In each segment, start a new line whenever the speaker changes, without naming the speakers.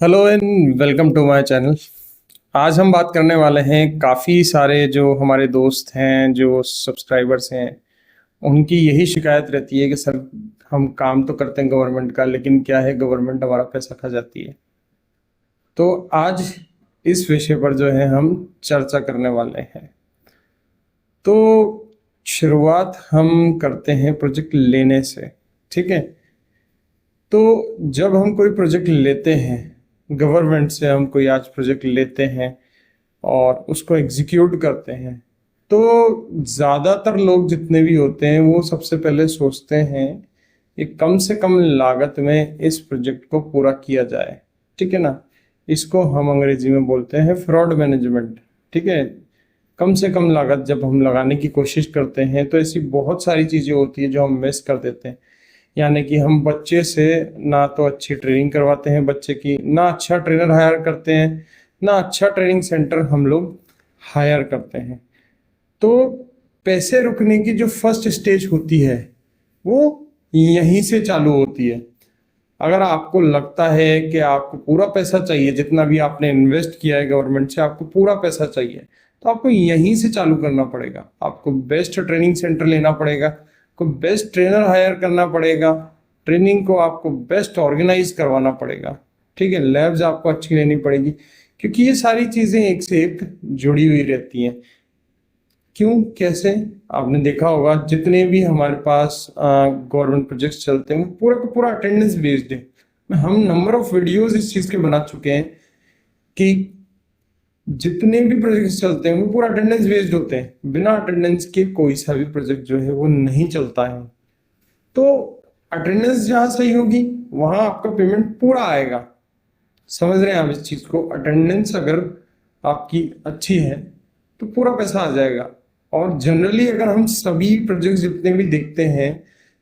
Hello and welcome to my channel. आज हम बात करने वाले हैं काफ़ी सारे जो हमारे दोस्त हैं, जो सब्सक्राइबर्स हैं, उनकी यही शिकायत रहती है कि सर हम काम तो करते हैं गवर्नमेंट का, लेकिन क्या है गवर्नमेंट हमारा पैसा खा जाती है। तो आज इस विषय पर जो है हम चर्चा करने वाले हैं। तो शुरुआत हम करते हैं प्रोजेक्ट लेने से। ठीक है, तो जब हम कोई प्रोजेक्ट लेते हैं गवर्नमेंट से, हम कोई आज प्रोजेक्ट लेते हैं और उसको एग्जीक्यूट करते हैं, तो ज़्यादातर लोग जितने भी होते हैं वो सबसे पहले सोचते हैं कि कम से कम लागत में इस प्रोजेक्ट को पूरा किया जाए। ठीक है ना, इसको हम अंग्रेजी में बोलते हैं फ्रॉड मैनेजमेंट। ठीक है, कम से कम लागत जब हम लगाने की कोशिश करते हैं तो ऐसी बहुत सारी चीज़ें होती है जो हम मिस कर देते हैं। यानी कि हम बच्चे से ना तो अच्छी ट्रेनिंग करवाते हैं, बच्चे की ना अच्छा ट्रेनर हायर करते हैं, ना अच्छा ट्रेनिंग सेंटर हम लोग हायर करते हैं। तो पैसे रुकने की जो फर्स्ट स्टेज होती है वो यहीं से चालू होती है। अगर आपको लगता है कि आपको पूरा पैसा चाहिए, जितना भी आपने इन्वेस्ट किया है गवर्नमेंट से आपको पूरा पैसा चाहिए, तो आपको यहीं से चालू करना पड़ेगा। आपको बेस्ट ट्रेनिंग सेंटर लेना पड़ेगा, आपको बेस्ट ट्रेनर हायर करना पड़ेगा, ट्रेनिंग को आपको बेस्ट ऑर्गेनाइज करवाना पड़ेगा। ठीक है, लैब्स आपको अच्छी लेनी पड़ेगी, क्योंकि ये सारी चीज़ें एक से एक जुड़ी हुई रहती हैं। क्यों, कैसे? आपने देखा होगा जितने भी हमारे पास गवर्नमेंट प्रोजेक्ट्स चलते हैं वो पूरा का पूरा अटेंडेंस बेस्ड है। हम नंबर ऑफ वीडियोस इस चीज़ के बना चुके हैं कि जितने भी प्रोजेक्ट्स चलते हैं वो पूरा अटेंडेंस बेस्ड होते हैं। बिना अटेंडेंस के कोई सा भी प्रोजेक्ट जो है वो नहीं चलता है। तो अटेंडेंस जहाँ सही होगी वहाँ आपका पेमेंट पूरा आएगा। समझ रहे हैं आप इस चीज़ को? अटेंडेंस अगर आपकी अच्छी है तो पूरा पैसा आ जाएगा। और जनरली अगर हम सभी प्रोजेक्ट्स जितने भी देखते हैं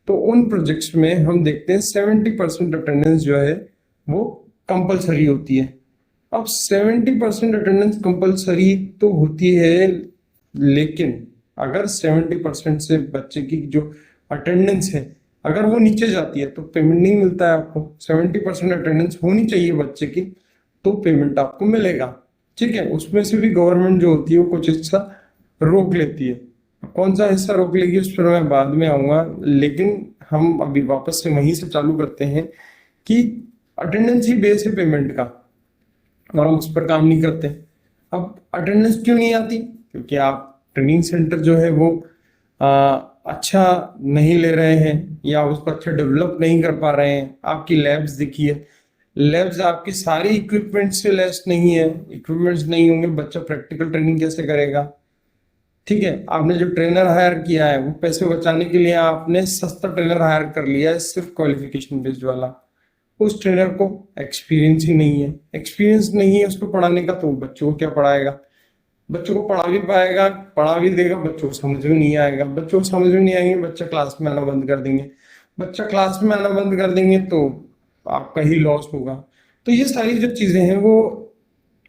तो उन प्रोजेक्ट्स में हम देखते हैं 70% अटेंडेंस जो है वो कंपलसरी होती है। अब 70% अटेंडेंस कंपलसरी तो होती है, लेकिन अगर 70% से बच्चे की जो अटेंडेंस है अगर वो नीचे जाती है तो पेमेंट नहीं मिलता है आपको। 70% अटेंडेंस होनी चाहिए बच्चे की, तो पेमेंट आपको मिलेगा। ठीक है, उसमें से भी गवर्नमेंट जो होती है वो कुछ हिस्सा रोक लेती है। कौन सा हिस्सा रोक लेगी उस पर मैं बाद में आऊँगा, लेकिन हम अभी वापस से वहीं से चालू करते हैं कि अटेंडेंस ही बेस है पेमेंट का और हम उस पर काम नहीं करते। अब अटेंडेंस क्यों नहीं आती? क्योंकि आप ट्रेनिंग सेंटर जो है वो अच्छा नहीं ले रहे हैं या उसको अच्छा डेवलप नहीं कर पा रहे हैं। आपकी लैब्स देखिए, लैब्स आपकी सारी इक्विपमेंट से लेस नहीं है। इक्विपमेंट्स नहीं होंगे, बच्चा प्रैक्टिकल ट्रेनिंग कैसे करेगा? ठीक है, आपने जो ट्रेनर हायर किया है वो पैसे बचाने के लिए आपने सस्ता ट्रेनर हायर कर लिया है, सिर्फ क्वालिफिकेशन बेस्ड वाला। उस ट्रेनर को एक्सपीरियंस ही नहीं है, एक्सपीरियंस नहीं है उसको पढ़ाने का, तो बच्चों को क्या पढ़ाएगा? बच्चों को पढ़ा भी पाएगा, पढ़ा भी देगा, बच्चों को समझ में नहीं आएगा। बच्चों को समझ में नहीं आएंगे, बच्चा क्लास में आना बंद कर देंगे। बच्चा क्लास में आना बंद कर देंगे तो आपका ही लॉस होगा। तो ये सारी जो चीजें हैं वो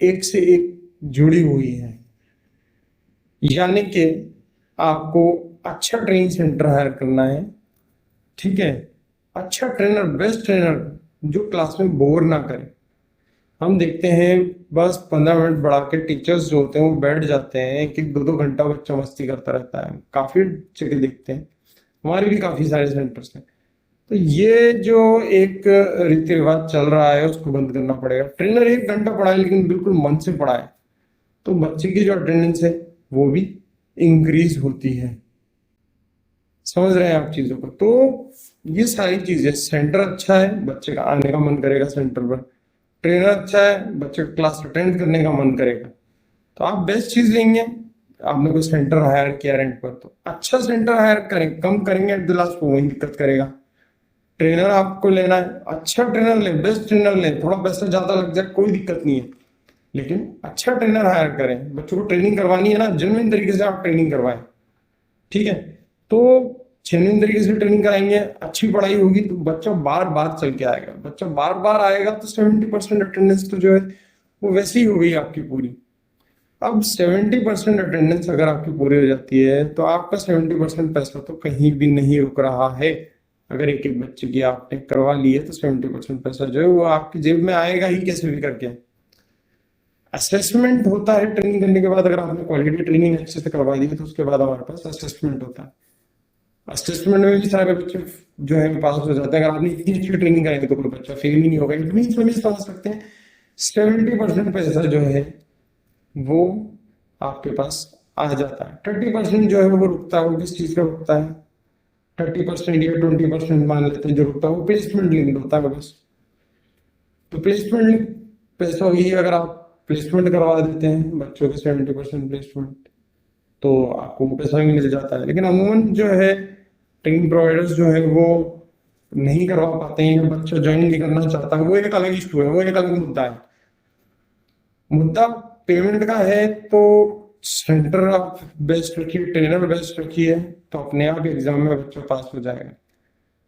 एक से एक जुड़ी हुई है। यानी कि आपको अच्छा ट्रेनिंग सेंटर हायर करना है। ठीक है, अच्छा ट्रेनर, बेस्ट ट्रेनर जो क्लास में बोर ना करे। हम देखते हैं बस 15 मिनट बढ़ा के टीचर्स जो होते हैं वो बैठ जाते हैं, एक एक 2-2 घंटा बच्चा मस्ती करता रहता है। काफी जगह देखते हैं, हमारे भी काफी सारे सेंटर्स हैं। तो ये जो एक रीति रिवाज चल रहा है उसको बंद करना पड़ेगा। ट्रेनर 1 घंटा पढ़ाए लेकिन बिल्कुल मन से पढ़ाए तो बच्चे की जो अटेंडेंस है वो भी इंक्रीज होती है। समझ रहे हैं आप चीजों को? तो ये सारी चीजें, सेंटर अच्छा है बच्चे का आने का मन करेगा सेंटर पर, ट्रेनर अच्छा है बच्चे का क्लास अटेंड करने का मन करेगा, तो आप बेस्ट चीज लेंगे। आपने कोई सेंटर हायर किया रेंट पर तो अच्छा सेंटर हायर करें, कम करेंगे एट द लास्ट वो वही दिक्कत करेगा। ट्रेनर आपको लेना है, अच्छा ट्रेनर लें, बेस्ट ट्रेनर लें, थोड़ा पैसा ज्यादा लग जाए कोई दिक्कत नहीं है, लेकिन अच्छा ट्रेनर हायर करें। बच्चों को ट्रेनिंग करवानी है ना, जेन्युइन तरीके से आप ट्रेनिंग करवाएं। ठीक है, तो जेन्युइन तरीके से ट्रेनिंग कराएंगे, अच्छी पढ़ाई होगी तो बच्चा बार बार चल के आएगा। बच्चा बार बार आएगा तो 70% अटेंडेंस तो जो है वो वैसे ही हो गई आपकी पूरी। अब 70% अटेंडेंस अगर आपकी पूरी हो जाती है तो आपका 70% पैसा तो कहीं भी नहीं रुक रहा है। अगर एक एक बच्चे की आपने करवा ली है तो 70% पैसा जो है वो आपकी जेब में आएगा ही कैसे भी करके। असेसमेंट होता है ट्रेनिंग करने के बाद, अगर आपने क्वालिटी ट्रेनिंग अच्छे से करवा दी है तो उसके बाद हमारे पास असेसमेंट होता है। असेसमेंट में भी सारे बच्चे जो है पास हो जाते हैं। अगर आपने इतनी अच्छी ट्रेनिंग कराई तो कोई बच्चा फेल ही नहीं होगा। इट मीन हम समझ सकते हैं 70% पैसा जो है वो आपके पास आ जाता है। 30% जो है वो रुकता है। वो किस चीज का रुकता है? 30% या 20% मान लेते हैं जो रुकता है वो प्लेसमेंट लिंक होता है बस। तो प्लेसमेंट पैसा वही, अगर आप प्लेसमेंट करवा देते हैं बच्चों के 70% प्लेसमेंट तो आपको वो पैसा भी मिल जाता है। लेकिन अमूमन जो है ट्रेनिंग प्रोवाइडर्स जो है वो नहीं करवा पाते हैं, या बच्चा ज्वाइन नहीं करना चाहता, वो एक अलग इशू है, वो एक अलग मुद्दा है। मुद्दा पेमेंट का है तो सेंटर आप बेस्ट रखिए, ट्रेनर बेस्ट रखिए, तो अपने आप एग्जाम में बच्चा पास हो जाएगा।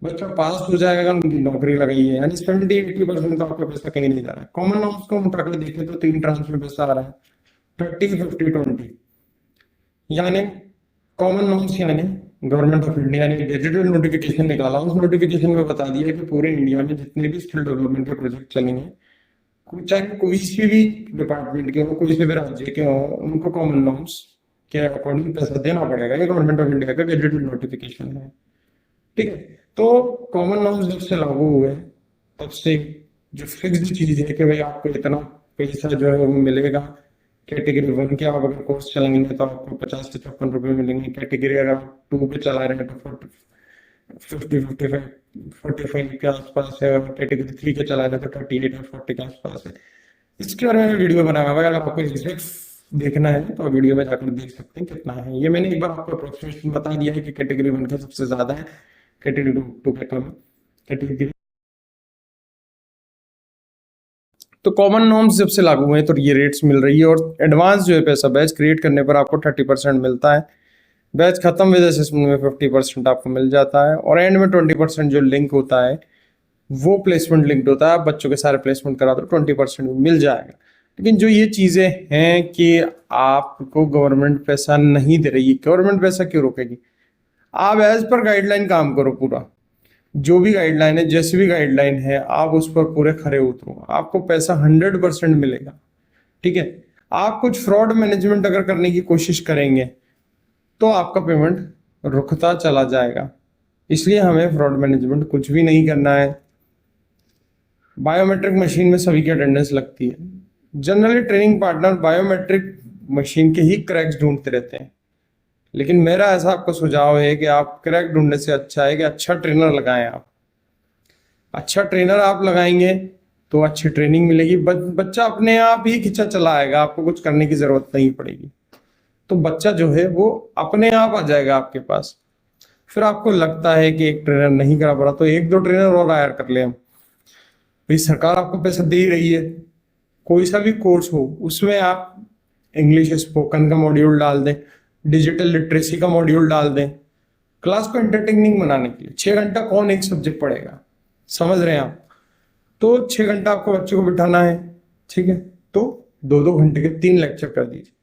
बच्चा पास हो जाएगा, उनकी नौकरी लगाई है, यानी 70-80% तो आपका पैसा कहीं नहीं जा रहा है। कॉमन नॉर्म्स को हम उठाकर देखें तो 3 ट्रांच में पैसा आ रहा है, 30, 50, 20। यानी कॉमन नॉर्म्स यानी गवर्नमेंट ऑफ इंडिया ने डिजिटल नोटिफिकेशन निकाला। उस नोटिफिकेशन में बता दिया कि पूरे इंडिया में जितने भी स्किल डेवलपमेंट के प्रोजेक्ट चलेंगे, चाहे कोई से भी डिपार्टमेंट के हो, कोई से भी राज्य के हो, उनको कॉमन नॉर्म्स के अकॉर्डिंग पैसा देना पड़ेगा। ये गवर्नमेंट ऑफ इंडिया का गजेटेड नोटिफिकेशन है, ठीक है। तो कॉमन नॉर्म्स जब से लागू हुए तब से जो फिक्स्ड चीज है कि भाई आपको इतना पैसा जो है वो मिलेगा। कैटेगरी 1 के आप अगर कोर्स चलाएंगे तो आपको 50 से 56 रुपए मिलेंगे। कैटेगरी अगर आप 2 पे चला रहे हैं तो 45 के आसपास है। और कैटेगरी 3 के चला रहे हैं तो 38 और 40 के आसपास है। इसके बारे में वीडियो बनाया हुआ है, अगर आपको एग्जैक्ट देखना है तो वीडियो में जाकर देख सकते हैं कितना है। ये मैंने एक बार आपको अप्रोक्सीमेशन बता दिया है कि कैटेगरी 1 का सबसे ज्यादा है, कैटेगरी 2 का कम, कैटेगरी। तो कॉमन नॉर्म्स जब से लागू हुए तो ये रेट्स मिल रही है। और एडवांस जो है पैसा बैच क्रिएट करने पर आपको 30% मिलता है। बैच खत्म विद असेसमेंट में 50% आपको मिल जाता है। और एंड में 20% जो लिंक होता है वो प्लेसमेंट लिंक्ड होता है। आप बच्चों के सारे प्लेसमेंट करा दो, 20% मिल जाएगा। लेकिन जो ये चीज़ें हैं कि आपको गवर्नमेंट पैसा नहीं दे रही है, गवर्नमेंट पैसा क्यों रोकेगी? आप एज पर गाइडलाइन काम करो। पूरा जो भी गाइडलाइन है, जैसी भी गाइडलाइन है, आप उस पर पूरे खरे उतरो, आपको पैसा 100% मिलेगा, ठीक है। आप कुछ फ्रॉड मैनेजमेंट अगर करने की कोशिश करेंगे तो आपका पेमेंट रुकता चला जाएगा। इसलिए हमें फ्रॉड मैनेजमेंट कुछ भी नहीं करना है। बायोमेट्रिक मशीन में सभी की अटेंडेंस लगती है। Generally training partner biometric machine के ही क्रैक्स ढूंढते रहते हैं। लेकिन मेरा ऐसा आपको सुझाव है कि आप क्रैक ढूंढने से अच्छा है कि अच्छा ट्रेनर लगाएं। आप अच्छा ट्रेनर आप लगाएंगे तो अच्छी ट्रेनिंग मिलेगी। बच्चा अपने आप ही खिंचा चला आएगा, आपको कुछ करने की जरूरत नहीं पड़ेगी। तो बच्चा जो है वो अपने आप आ जाएगा आपके पास। फिर आपको लगता है कि एक ट्रेनर नहीं करा पड़ा तो 1-2 ट्रेनर और हायर कर ले हम। भाई सरकार आपको पैसा दे ही रही है, कोई सा भी कोर्स हो उसमें आप इंग्लिश स्पोकन का मॉड्यूल डाल दें, डिजिटल लिटरेसी का मॉड्यूल डाल दें। क्लास को एंटरटेनिंग बनाने के लिए 6 घंटा कौन एक सब्जेक्ट पढ़ेगा, समझ रहे हैं आप? तो 6 घंटा आपको बच्चे को बिठाना है, ठीक है। तो 2-2 घंटे के 3 लेक्चर कर दीजिए।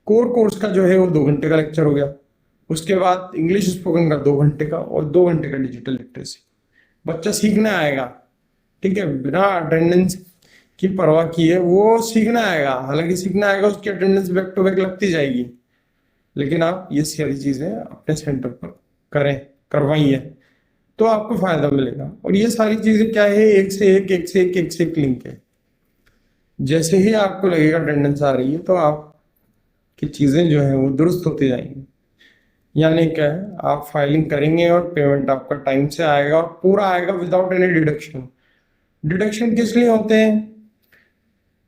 कोर कोर्स का जो है वो 2 घंटे का लेक्चर हो गया। उसके बाद इंग्लिश स्पोकन का 2 घंटे का, और 2 घंटे का डिजिटल लिटरेसी। बच्चा सीखने आएगा, ठीक है, बिना अटेंडेंस की परवाह किए वो सीखना आएगा। हालांकि सीखना आएगा, उसकी अटेंडेंस बैक टू बैक लगती जाएगी, लेकिन आप ये सारी चीजें अपने सेंटर पर करें, करवाइए, तो आपको फायदा मिलेगा। और ये सारी चीजें क्या है, एक से एक, एक से एक, एक से एक लिंक है। जैसे ही आपको लगेगा अटेंडेंस आ रही है तो आपकी चीजें जो है वो दुरुस्त होती जाएंगी। यानी क्या है, आप फाइलिंग करेंगे और पेमेंट आपका टाइम से आएगा, और पूरा आएगा विदाउट एनी डिडक्शन। डिडक्शन किस लिए होते हैं?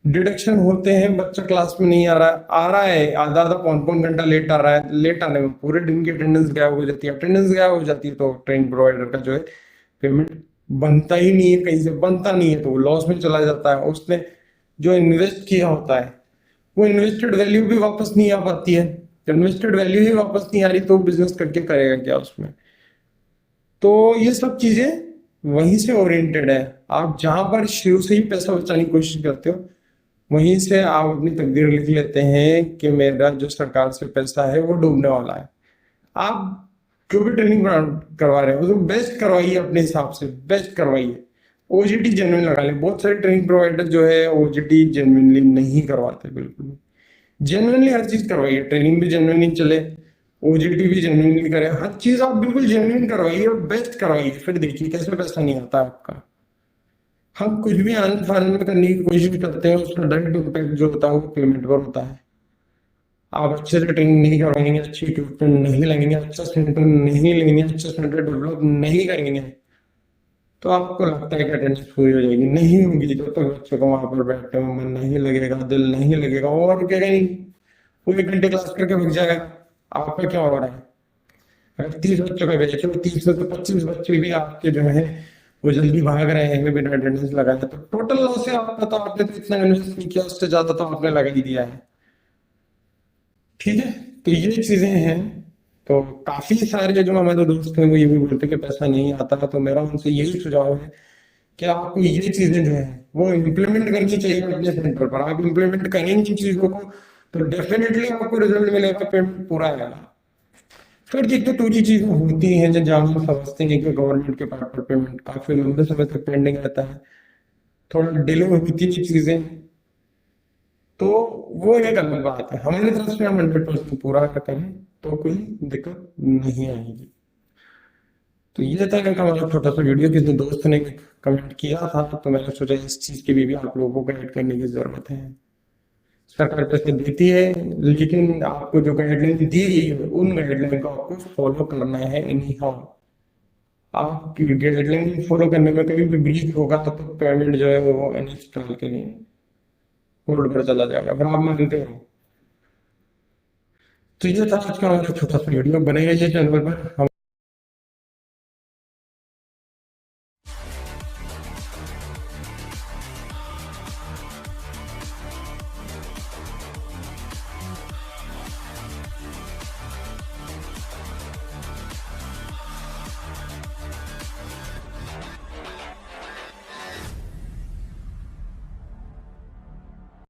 डिडक्शन होते हैं बच्चा क्लास में नहीं आ रहा है आधा आधा पौन घंटा लेट आ रहा है, लेट आने में पूरे दिन की अटेंडेंस गायब हो जाती है। अटेंडेंस गायब हो जाती है तो ट्रेनिंग प्रोवाइडर का जो है पेमेंट बनता ही नहीं है, कहीं से बनता नहीं है, तो वो लॉस में चला जाता है। उसने जो इन्वेस्ट किया होता है वो इन्वेस्टेड वैल्यू भी वापस नहीं आ पाती है। इन्वेस्टेड वैल्यू ही वापस नहीं आ रही तो बिजनेस करके करेगा क्या उसमें? तो ये सब चीजें वहीं से ओरिएंटेड है। आप जहां पर शुरू से ही पैसा बचाने की कोशिश करते हो, वहीं से आप अपनी तकदीर लिख लेते हैं कि मेरा जो सरकार से पैसा है वो डूबने वाला है। आप जो भी ट्रेनिंग करवा रहे हैं उसको बेस्ट करवाइए, अपने हिसाब से बेस्ट करवाइए। ओजीटी जेन्युइन लगा ले। बहुत सारे ट्रेनिंग प्रोवाइडर जो है ओजीटी जेन्युइनली नहीं करवाते, बिल्कुल भी। जेन्युइनली हर चीज करवाइए, ट्रेनिंग भी जेन्युइनली चले, ओजीटी भी जेन्युइनली करे, हर चीज आप बिल्कुल जेन्युइन करवाइए और बेस्ट करवाइए, फिर देखिए कैसे पैसा नहीं आता आपका। हम कुछ भी आनंद फानंद में करने की कोशिश करते हैं, उसका डायरेक्ट इम्पैक्ट जो होता है वो पेमेंट पर होता है। आप अच्छे से ट्रेनिंग नहीं करवाएंगे, अच्छी इक्विपमेंट नहीं लगेंगे, अच्छा सेंटर नहीं लेंगे, अच्छा सेंटर डेवलप नहीं करेंगे, तो आपको लगता है कि अटेंडेंस पूरी हो जाएगी? नहीं होगी। जब तक बच्चों को वहां पर बैठने में मन नहीं लगेगा, दिल नहीं लगेगा, और क्या नहीं, वो 1 घंटे क्लास करके भाग जाएगा। आपका क्या हो रहा है? अगर 30 बच्चों का भेजे तो 30 में तो 25 बच्चे भी आपके जो है वो जल्दी भाग रहे हैं बिना अटेंडेंस लगाए, तो टोटल लॉस है आपका। तो आपने तो इतना इन्वेस्ट नहीं किया, उससे ज्यादा तो आपने लगा ही दिया है। ठीक है, तो ये चीजें हैं। तो काफी सारे जो हमारे दोस्त हैं वो ये भी बोलते हैं कि पैसा नहीं आता, तो मेरा उनसे यही सुझाव है कि आपको ये चीजें जो है वो इम्प्लीमेंट करनी चाहिए अपने सेंटर पर। आप इम्प्लीमेंट करेंगे इन चीजों को तो डेफिनेटली आपको रिजल्ट मिलेगा, पेमेंट पूरा आएगा। फिर देखते दूसरी चीजें होती हैं जो जहाँ हम समझते हैं कि गवर्नमेंट के पास पर पेमेंट काफी लंबे समय तक पेंडिंग रहता है, थोड़ा डिले होती है चीजें, तो वो एक अलग बात है। हमारी तरफ से हम 100% पूरा करते हैं तो कोई दिक्कत नहीं आएगी। तो ये था कि हमारा छोटा सा वीडियो, किसी दोस्त ने कमेंट किया था तो मैंने सोचा इस चीज की भी आप लोगों को गाइड करने की जरूरत है। सरकार पैसे देती है, लेकिन आपको जो गाइडलाइन दी गई है उन गाइडलाइन को आपको फॉलो करना है एनी हाउ। आप गाइडलाइन फॉलो करने में कभी भी ब्रीच होगा तो पेमेंट जो है वो अनइंस्टॉल के लिए होल्ड पर चला जाएगा, फिर आप मानते हो। तो ये था आज का हमारा छोटा सा वीडियो। बनेगा ये चैनल पर। हम